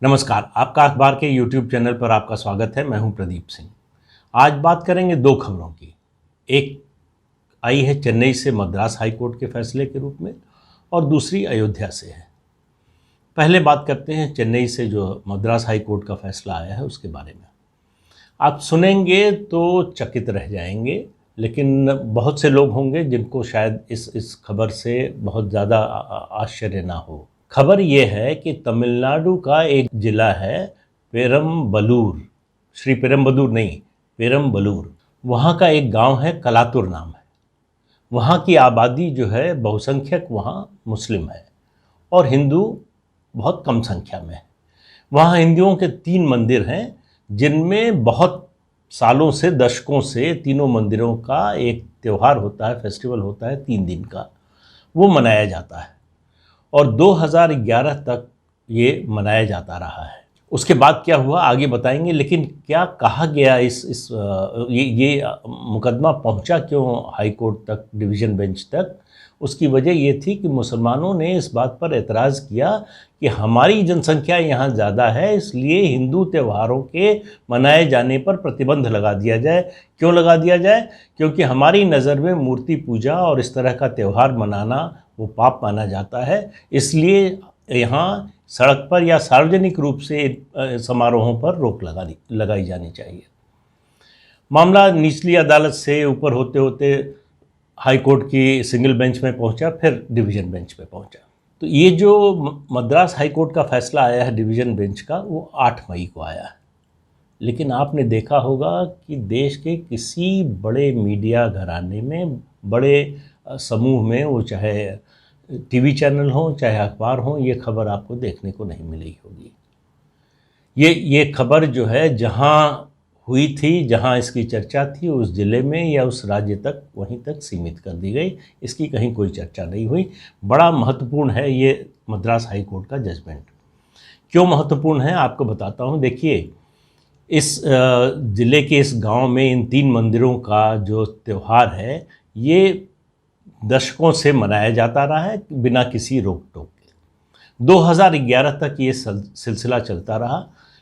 नमस्कार, आपका अखबार के YouTube चैनल पर आपका स्वागत है। मैं हूं प्रदीप सिंह। आज बात करेंगे दो खबरों की। एक आई है चेन्नई से मद्रास हाई कोर्ट के फैसले के रूप में और दूसरी अयोध्या से है। पहले बात करते हैं चेन्नई से जो मद्रास हाई कोर्ट का फैसला आया है उसके बारे में। आप सुनेंगे तो चकित रह जाएंगे, लेकिन बहुत से लोग होंगे जिनको शायद इस खबर से बहुत ज़्यादा आश्चर्य ना हो। खबर ये है कि तमिलनाडु का एक जिला है पेरम्बलूर, श्री पेरम्बलूर नहीं, पेरम्बलूर। वहाँ का एक गांव है कलातुर नाम है। वहाँ की आबादी जो है बहुसंख्यक वहाँ मुस्लिम है और हिंदू बहुत कम संख्या में है। वहाँ हिंदुओं के 3 मंदिर हैं जिनमें बहुत सालों से, दशकों से तीनों मंदिरों का एक त्यौहार होता है, फेस्टिवल होता है 3 दिन का, वो मनाया जाता है और 2011 तक ये मनाया जाता रहा है। उसके बाद क्या हुआ आगे बताएंगे, लेकिन क्या कहा गया ये मुकदमा पहुंचा क्यों हाई कोर्ट तक, डिवीज़न बेंच तक। उसकी वजह ये थी कि मुसलमानों ने इस बात पर एतराज़ किया कि हमारी जनसंख्या यहाँ ज़्यादा है, इसलिए हिंदू त्योहारों के मनाए जाने पर प्रतिबंध लगा दिया जाए। क्यों लगा दिया जाए? क्योंकि हमारी नज़र में मूर्ति पूजा और इस तरह का त्यौहार मनाना वो पाप माना जाता है, इसलिए यहाँ सड़क पर या सार्वजनिक रूप से समारोहों पर रोक लगाई जानी चाहिए। मामला निचली अदालत से ऊपर होते होते हाई कोर्ट की सिंगल बेंच में पहुंचा, फिर डिवीज़न बेंच पे पहुंचा। तो ये जो मद्रास हाई कोर्ट का फैसला आया है डिवीज़न बेंच का, वो 8 मई को आया है। लेकिन आपने देखा होगा कि देश के किसी बड़े मीडिया घराने में, बड़े समूह में, वो चाहे टीवी चैनल हो चाहे अखबार हो, ये खबर आपको देखने को नहीं मिली होगी। ये खबर जो है जहाँ हुई थी, जहाँ इसकी चर्चा थी, उस ज़िले में या उस राज्य तक, वहीं तक सीमित कर दी गई। इसकी कहीं कोई चर्चा नहीं हुई। बड़ा महत्वपूर्ण है ये मद्रास हाई कोर्ट का जजमेंट। क्यों महत्वपूर्ण है आपको बताता हूँ। देखिए, इस ज़िले के इस गांव में इन 3 मंदिरों का जो त्यौहार है, ये दशकों से मनाया जाता रहा है बिना किसी रोक टोक के। 2011 तक ये सिलसिला चलता रहा,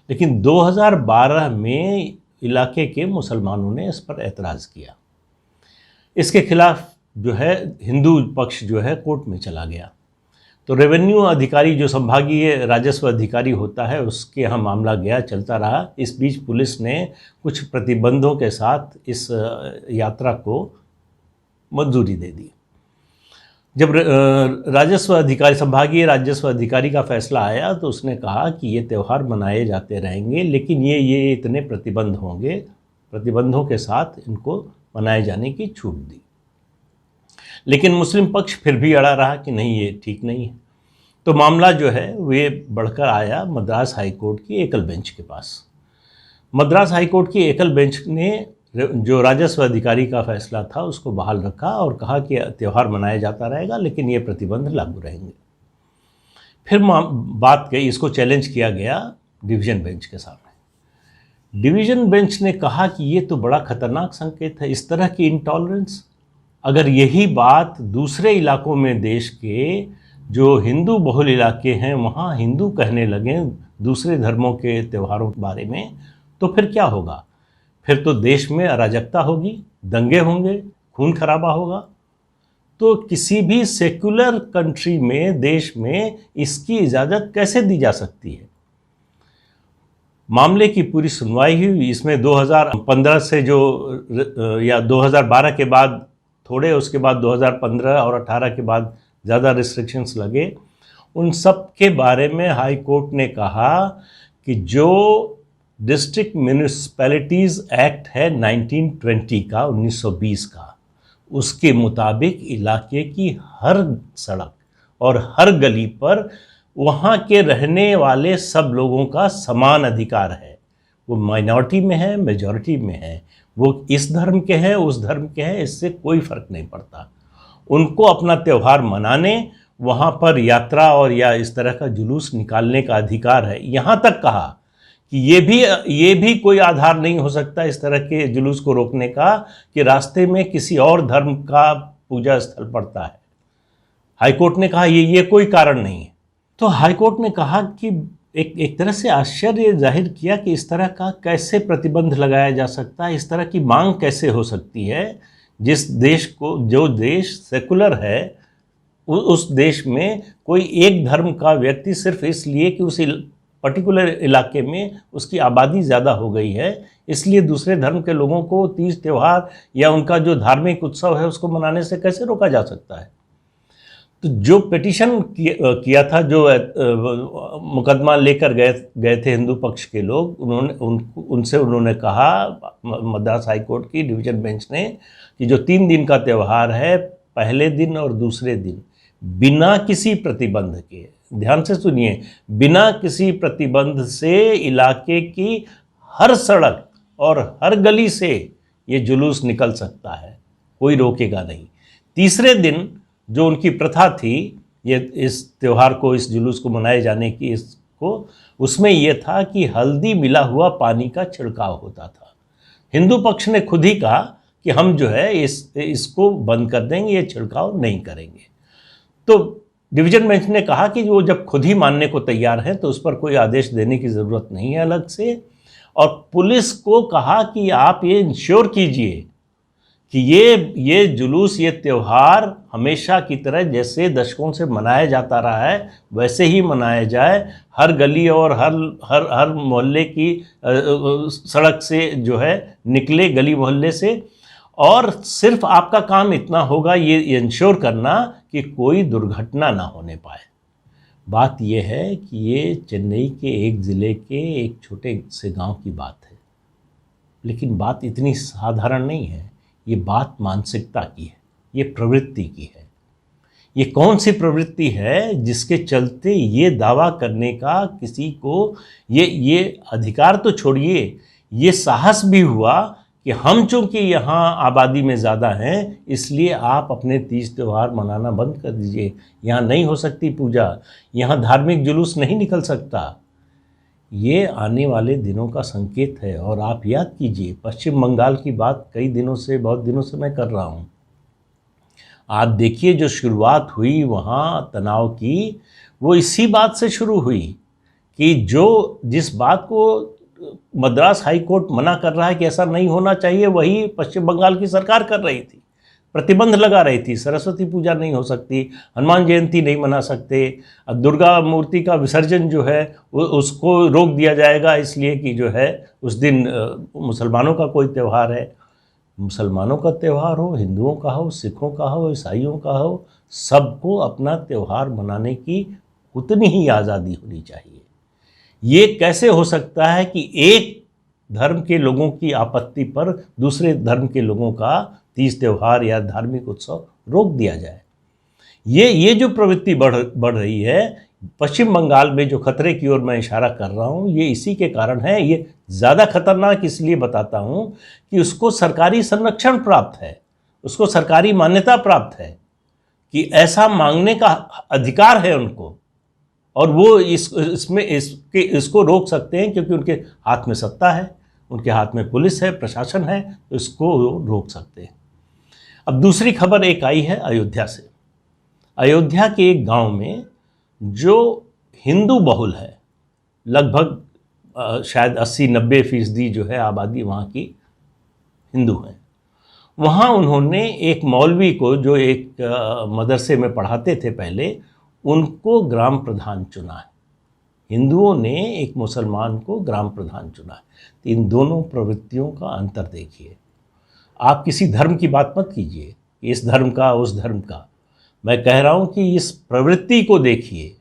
लेकिन 2012 में इलाके के मुसलमानों ने इस पर एतराज़ किया। इसके खिलाफ जो है हिंदू पक्ष जो है कोर्ट में चला गया। तो रेवेन्यू अधिकारी, जो संभागीय राजस्व अधिकारी होता है, उसके यहाँ मामला गया, चलता रहा। इस बीच पुलिस ने कुछ प्रतिबंधों के साथ इस यात्रा को मंजूरी दे दी। जब राजस्व अधिकारी, संभागीय राजस्व अधिकारी का फैसला आया तो उसने कहा कि ये त्यौहार मनाए जाते रहेंगे, लेकिन ये इतने प्रतिबंध होंगे, प्रतिबंधों के साथ इनको मनाए जाने की छूट दी। लेकिन मुस्लिम पक्ष फिर भी अड़ा रहा कि नहीं, ये ठीक नहीं है। तो मामला जो है वे बढ़कर आया मद्रास हाई कोर्ट की एकल बेंच के पास। मद्रास हाई कोर्ट की एकल बेंच ने जो राजस्व अधिकारी का फैसला था उसको बहाल रखा और कहा कि त्यौहार मनाया जाता रहेगा, लेकिन ये प्रतिबंध लागू रहेंगे। फिर बात गई, इसको चैलेंज किया गया डिवीज़न बेंच के सामने। डिवीज़न बेंच ने कहा कि ये तो बड़ा खतरनाक संकेत है, इस तरह की इंटॉलरेंस। अगर यही बात दूसरे इलाकों में, देश के जो हिंदू बहुल इलाके हैं, वहाँ हिंदू कहने लगें दूसरे धर्मों के त्योहारों के बारे में, तो फिर क्या होगा? फिर तो देश में अराजकता होगी, दंगे होंगे, खून खराबा होगा। तो किसी भी सेक्युलर कंट्री में, देश में इसकी इजाज़त कैसे दी जा सकती है? मामले की पूरी सुनवाई हुई। इसमें 2015 से या 2012 के बाद थोड़े, उसके बाद 2015 और 18 के बाद ज़्यादा रिस्ट्रिक्शंस लगे। उन सब के बारे में हाई कोर्ट ने कहा कि जो डिस्ट्रिक्ट म्यूनिसिपैलिटीज़ एक्ट है 1920 का, 1920 का, उसके मुताबिक इलाके की हर सड़क और हर गली पर वहाँ के रहने वाले सब लोगों का समान अधिकार है। वो माइनॉरिटी में है, मेजॉरिटी में है, वो इस धर्म के हैं, उस धर्म के हैं, इससे कोई फ़र्क नहीं पड़ता। उनको अपना त्यौहार मनाने, वहाँ पर यात्रा और या इस तरह का जुलूस निकालने का अधिकार है। यहाँ तक कहा कि ये भी कोई आधार नहीं हो सकता इस तरह के जुलूस को रोकने का कि रास्ते में किसी और धर्म का पूजा स्थल पड़ता है। हाई कोर्ट ने कहा ये कोई कारण नहीं है। तो हाई कोर्ट ने कहा कि एक तरह से आश्चर्य जाहिर किया कि इस तरह का कैसे प्रतिबंध लगाया जा सकता है, इस तरह की मांग कैसे हो सकती है। जो देश सेकुलर है, उस देश में कोई एक धर्म का व्यक्ति सिर्फ इसलिए कि उस पर्टिकुलर इलाके में उसकी आबादी ज़्यादा हो गई है, इसलिए दूसरे धर्म के लोगों को तीज त्यौहार या उनका जो धार्मिक उत्सव है उसको मनाने से कैसे रोका जा सकता है। तो जो पिटीशन किया था, जो मुकदमा लेकर गए थे हिंदू पक्ष के लोग, उनसे उन्होंने कहा, मद्रास हाई कोर्ट की डिवीजन बेंच ने, कि जो 3 दिन का त्यौहार है, पहले दिन और दूसरे दिन बिना किसी प्रतिबंध के, ध्यान से सुनिए, बिना किसी प्रतिबंध से इलाके की हर सड़क और हर गली से ये जुलूस निकल सकता है, कोई रोकेगा नहीं। तीसरे दिन जो उनकी प्रथा थी, ये इस त्यौहार को, इस जुलूस को मनाए जाने की, उसमें यह था कि हल्दी मिला हुआ पानी का छिड़काव होता था। हिंदू पक्ष ने खुद ही कहा कि हम जो है इसको बंद कर देंगे, ये छिड़काव नहीं करेंगे। तो डिवीजन बेंच ने कहा कि वो जब खुद ही मानने को तैयार हैं तो उस पर कोई आदेश देने की ज़रूरत नहीं है अलग से, और पुलिस को कहा कि आप ये इंश्योर कीजिए कि ये जुलूस, ये त्यौहार हमेशा की तरह जैसे दशकों से मनाया जाता रहा है वैसे ही मनाया जाए। हर गली और हर मोहल्ले की सड़क से जो है निकले, गली मोहल्ले से, और सिर्फ आपका काम इतना होगा, ये इंश्योर करना कि कोई दुर्घटना ना होने पाए। बात यह है कि ये चेन्नई के एक ज़िले के एक छोटे से गांव की बात है, लेकिन बात इतनी साधारण नहीं है। ये बात मानसिकता की है, ये प्रवृत्ति की है। ये कौन सी प्रवृत्ति है जिसके चलते ये दावा करने का किसी को ये अधिकार तो छोड़िए, ये साहस भी हुआ कि हम चूंकि यहाँ आबादी में ज़्यादा हैं इसलिए आप अपने तीज त्यौहार मनाना बंद कर दीजिए, यहाँ नहीं हो सकती पूजा, यहाँ धार्मिक जुलूस नहीं निकल सकता। ये आने वाले दिनों का संकेत है। और आप याद कीजिए, पश्चिम बंगाल की बात बहुत दिनों से मैं कर रहा हूँ। आप देखिए, जो शुरुआत हुई वहाँ तनाव की, वो इसी बात से शुरू हुई कि जिस बात को मद्रास हाई कोर्ट मना कर रहा है कि ऐसा नहीं होना चाहिए, वही पश्चिम बंगाल की सरकार कर रही थी, प्रतिबंध लगा रही थी। सरस्वती पूजा नहीं हो सकती, हनुमान जयंती नहीं मना सकते, दुर्गा मूर्ति का विसर्जन जो है उसको रोक दिया जाएगा, इसलिए कि जो है उस दिन मुसलमानों का कोई त्यौहार है। मुसलमानों का त्यौहार हो, हिंदुओं का हो, सिखों का हो, ईसाइयों का हो, सबको अपना त्यौहार मनाने की उतनी ही आज़ादी होनी चाहिए। ये कैसे हो सकता है कि एक धर्म के लोगों की आपत्ति पर दूसरे धर्म के लोगों का तीज त्यौहार या धार्मिक उत्सव रोक दिया जाए? ये जो प्रवृत्ति बढ़ रही है पश्चिम बंगाल में, जो खतरे की ओर मैं इशारा कर रहा हूँ, ये इसी के कारण है। ये ज़्यादा खतरनाक इसलिए बताता हूँ कि उसको सरकारी संरक्षण प्राप्त है, उसको सरकारी मान्यता प्राप्त है कि ऐसा मांगने का अधिकार है उनको, और वो इसको रोक सकते हैं क्योंकि उनके हाथ में सत्ता है, उनके हाथ में पुलिस है, प्रशासन है, तो इसको रोक सकते हैं। अब दूसरी खबर एक आई है अयोध्या से। अयोध्या के एक गांव में जो हिंदू बहुल है, लगभग शायद 80-90% जो है आबादी वहाँ की हिंदू है, वहाँ उन्होंने एक मौलवी को, जो एक मदरसे में पढ़ाते थे पहले, उनको ग्राम प्रधान चुना है। हिंदुओं ने एक मुसलमान को ग्राम प्रधान चुना है। तो इन दोनों प्रवृत्तियों का अंतर देखिए। आप किसी धर्म की बात मत कीजिए, इस धर्म का, उस धर्म का। मैं कह रहा हूँ कि इस प्रवृत्ति को देखिए।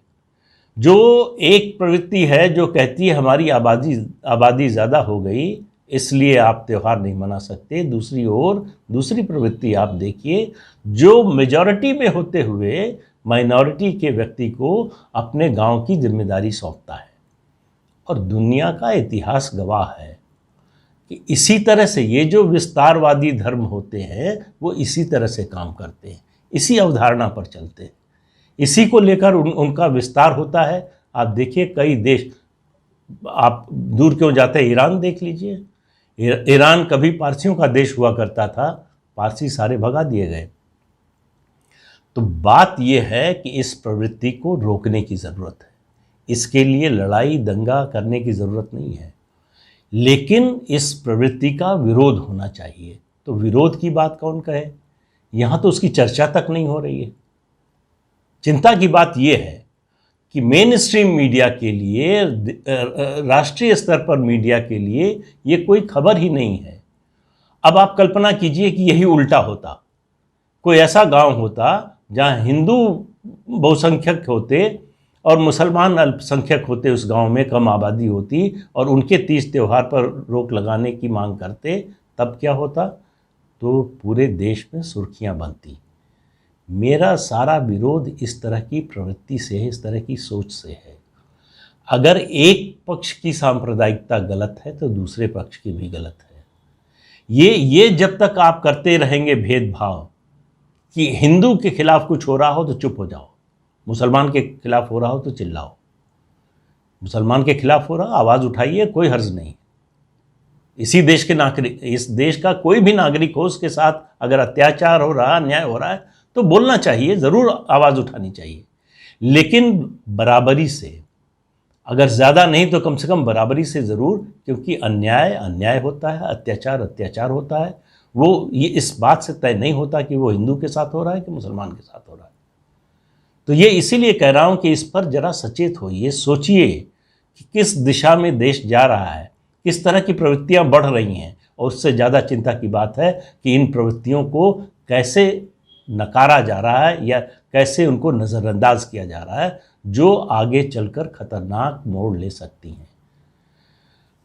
जो एक प्रवृत्ति है जो कहती है हमारी आबादी ज़्यादा हो गई इसलिए आप त्यौहार नहीं मना सकते। दूसरी ओर दूसरी प्रवृत्ति आप देखिए, जो मेजॉरिटी में होते हुए माइनॉरिटी के व्यक्ति को अपने गांव की जिम्मेदारी सौंपता है। और दुनिया का इतिहास गवाह है कि इसी तरह से ये जो विस्तारवादी धर्म होते हैं वो इसी तरह से काम करते हैं, इसी अवधारणा पर चलते हैं, इसी को लेकर उनका विस्तार होता है। आप देखिए कई देश, आप दूर क्यों जाते हैं, ईरान देख लीजिए। ईरान कभी पारसियों का देश हुआ करता था, पारसी सारे भगा दिए गए। तो बात यह है कि इस प्रवृत्ति को रोकने की ज़रूरत है, इसके लिए लड़ाई दंगा करने की ज़रूरत नहीं है, लेकिन इस प्रवृत्ति का विरोध होना चाहिए। तो विरोध की बात कौन कहे, यहाँ तो उसकी चर्चा तक नहीं हो रही है। चिंता की बात यह है कि मेन स्ट्रीम मीडिया के लिए, राष्ट्रीय स्तर पर मीडिया के लिए ये कोई खबर ही नहीं है। अब आप कल्पना कीजिए कि यही उल्टा होता, कोई ऐसा गांव होता जहां हिंदू बहुसंख्यक होते और मुसलमान अल्पसंख्यक होते, उस गांव में कम आबादी होती और उनके तीज त्यौहार पर रोक लगाने की मांग करते, तब क्या होता? तो पूरे देश में सुर्खियां बनती। मेरा सारा विरोध इस तरह की प्रवृत्ति से है, इस तरह की सोच से है। अगर एक पक्ष की सांप्रदायिकता गलत है तो दूसरे पक्ष की भी गलत है। ये जब तक आप करते रहेंगे भेदभाव कि हिंदू के खिलाफ कुछ हो रहा हो तो चुप हो जाओ, मुसलमान के खिलाफ हो रहा हो तो चिल्लाओ, मुसलमान के खिलाफ हो रहा आवाज़ उठाइए, कोई हर्ज नहीं। इसी देश के नागरिक, इस देश का कोई भी नागरिक हो, उसके साथ अगर अत्याचार हो रहा, अन्याय हो रहा है तो बोलना चाहिए, ज़रूर आवाज़ उठानी चाहिए, लेकिन बराबरी से, अगर ज़्यादा नहीं तो कम से कम बराबरी से ज़रूर, क्योंकि अन्याय अन्याय होता है, अत्याचार अत्याचार होता है। वो ये इस बात से तय नहीं होता कि वो हिंदू के साथ हो रहा है कि मुसलमान के साथ हो रहा है। तो ये इसीलिए कह रहा हूँ कि इस पर ज़रा सचेत होइए, सोचिए कि किस दिशा में देश जा रहा है, किस तरह की प्रवृत्तियाँ बढ़ रही हैं, और उससे ज़्यादा चिंता की बात है कि इन प्रवृत्तियों को कैसे नकारा जा रहा है या कैसे उनको नज़रअंदाज किया जा रहा है, जो आगे चलकर खतरनाक मोड़ ले सकती हैं।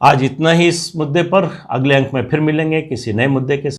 आज इतना ही इस मुद्दे पर। अगले अंक में फिर मिलेंगे किसी नए मुद्दे के साथ।